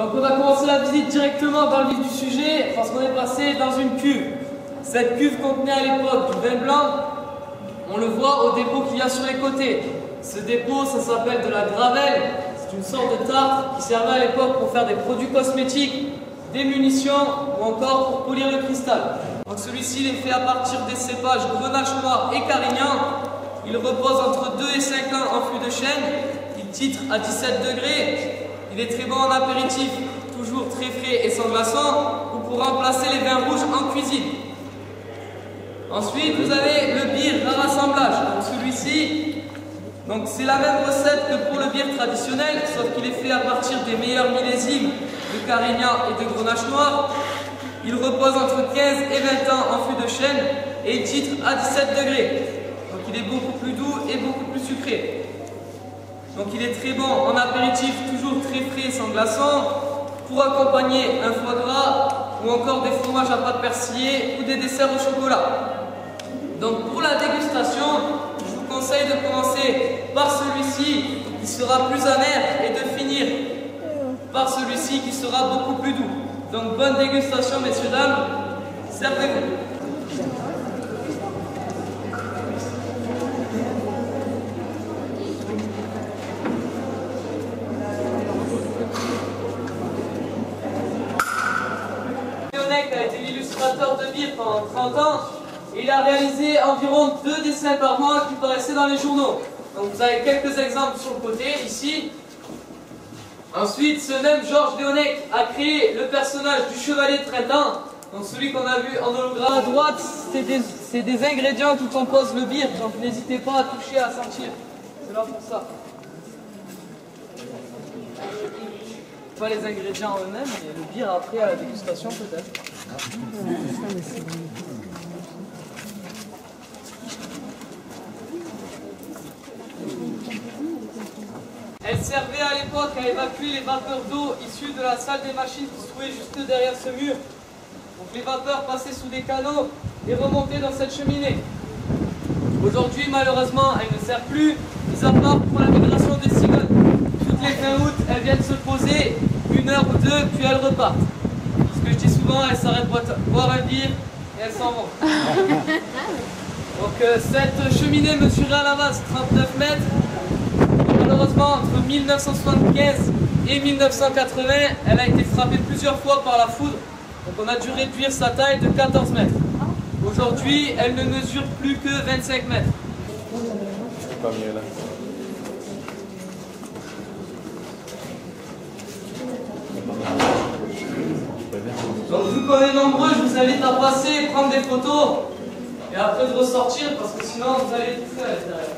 Donc on a commencé la visite directement dans le vif du sujet parce qu'on est passé dans une cuve. Cette cuve contenait à l'époque du vin blanc. On le voit au dépôt qu'il y a sur les côtés. Ce dépôt, ça s'appelle de la gravelle. C'est une sorte de tartre qui servait à l'époque pour faire des produits cosmétiques, des munitions ou encore pour polir le cristal. Donc celui-ci, il est fait à partir des cépages Grenache Noir et Carignan. Il repose entre 2 et 5 ans en fût de chêne. Il titre à 17 degrés. Il est très bon en apéritif, toujours très frais et sans glaçons, ou pour remplacer les vins rouges en cuisine. Ensuite, vous avez le bir d'un rassemblage. Donc celui-ci, c'est la même recette que pour le bir traditionnel, sauf qu'il est fait à partir des meilleurs millésimes de Carignan et de Grenache Noir. Il repose entre 15 et 20 ans en fût de chêne et il titre à 17 degrés. Donc il est beaucoup plus doux et beaucoup plus sucré. Donc il est très bon en apéritif, toujours très frais sans glaçons, pour accompagner un foie gras ou encore des fromages à pâte persillée ou des desserts au chocolat. Donc pour la dégustation, je vous conseille de commencer par celui-ci qui sera plus amer et de finir par celui-ci qui sera beaucoup plus doux. Donc bonne dégustation messieurs, dames, servez-vous. A été l'illustrateur de bir pendant 30 ans et il a réalisé environ 2 dessins par mois qui paraissaient dans les journaux. Donc vous avez quelques exemples sur le côté ici. Ensuite, ce même Georges Léonec a créé le personnage du chevalier de Trintan. Donc celui qu'on a vu en hologramme à droite, c'est des ingrédients qui composent le bir, donc n'hésitez pas à toucher, à sentir. C'est là pour ça. Pas les ingrédients eux-mêmes, mais le bir après à la dégustation peut-être. Elle servait à l'époque à évacuer les vapeurs d'eau issues de la salle des machines qui se trouvait juste derrière ce mur. Donc les vapeurs passaient sous des canaux et remontaient dans cette cheminée. Aujourd'hui, malheureusement, elle ne sert plus, mis à part pour la migration des cigognes. Toutes les fins août, elles viennent se poser 1 heure ou 2, puis elles repartent. Ce que je dis souvent, elles s'arrêtent boire un bir et elles s'en vont. Donc cette cheminée mesurait à la base 39 mètres. Malheureusement, entre 1975 et 1980, elle a été frappée plusieurs fois par la foudre. Donc on a dû réduire sa taille de 14 mètres. Aujourd'hui, elle ne mesure plus que 25 mètres. C'est pas mieux là. Donc vu qu'on est nombreux, je vous invite à passer, prendre des photos et après de ressortir parce que sinon vous allez tout faire à l'intérieur.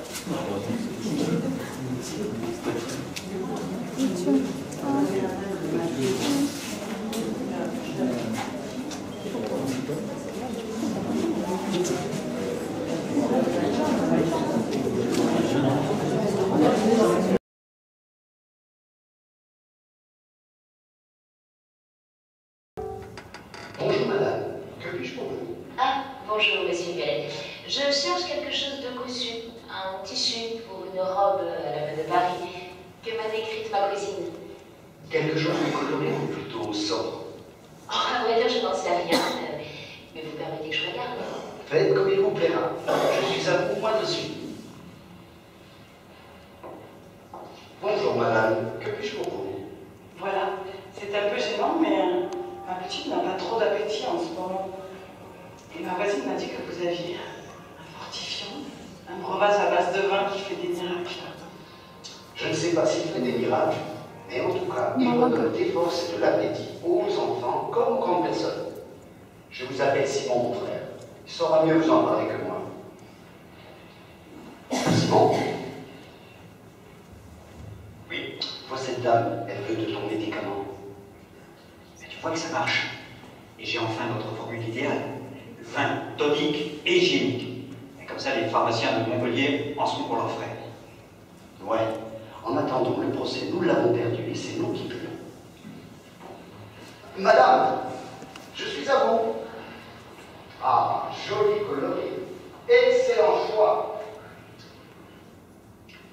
Bonjour madame, que puis-je pour vous? Ah, bonjour monsieur Gallet. Je cherche quelque chose de cousu, un tissu pour une robe à la mode de Paris, que m'a décrite ma cousine. Quelque chose de coloré ou plutôt sobre? Oh, à vrai dire, je n'en sais rien, mais vous permettez que je regarde? Faites comme il vous plaira, je suis à vous moi dessus. Bonjour madame, que puis-je pour vous? Voilà, c'est un peu gênant, mais ma petite n'a pas trop d'appétit en ce moment. Et ma voisine m'a dit que vous aviez un fortifiant, un breuvage à base de vin qui fait des miracles. Je ne sais pas s'il fait des miracles, mais en tout cas, il redonne des forces et de l'appétit aux enfants comme aux grandes personnes. Je vous appelle Simon, mon frère. Il saura mieux vous en parler que moi. Simon? Oui, vois cette dame, elle veut de ton médicament. Mais tu vois que ça marche. Et j'ai enfin notre formule idéale. Vin tonique et hygiénique. Et comme ça, les pharmaciens de Montpellier en seront pour leurs frais. Ouais. En attendant le procès, nous l'avons perdu et c'est nous qui payons. Madame, je suis à vous. Ah, joli coloré. Excellent choix.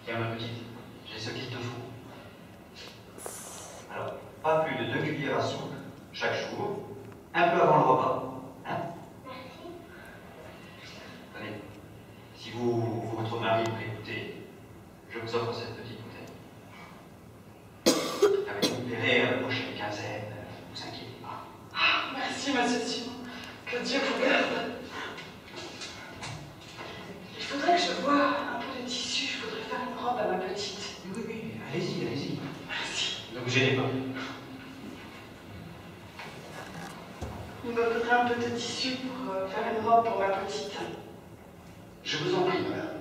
Tiens, ma petite, j'ai ce qu'il te faut. Alors, pas plus de 2 de la soupe, chaque jour, un peu avant le repas. Hein? Merci. Tenez, si vous ou votre mari voulez goûter, je vous offre cette petite bouteille. Avec vous verrez la prochaine quinzaine, ne vous inquiétez pas. Ah, merci, monsieur Simon. Que Dieu vous garde. Il faudrait que je voie un peu de tissu. Je voudrais faire une robe à ma petite. Oui, oui, allez-y, allez-y. Merci. Ne vous gênez pas. Il me faudrait un peu de tissu pour faire une robe pour ma petite. Je vous en prie, madame.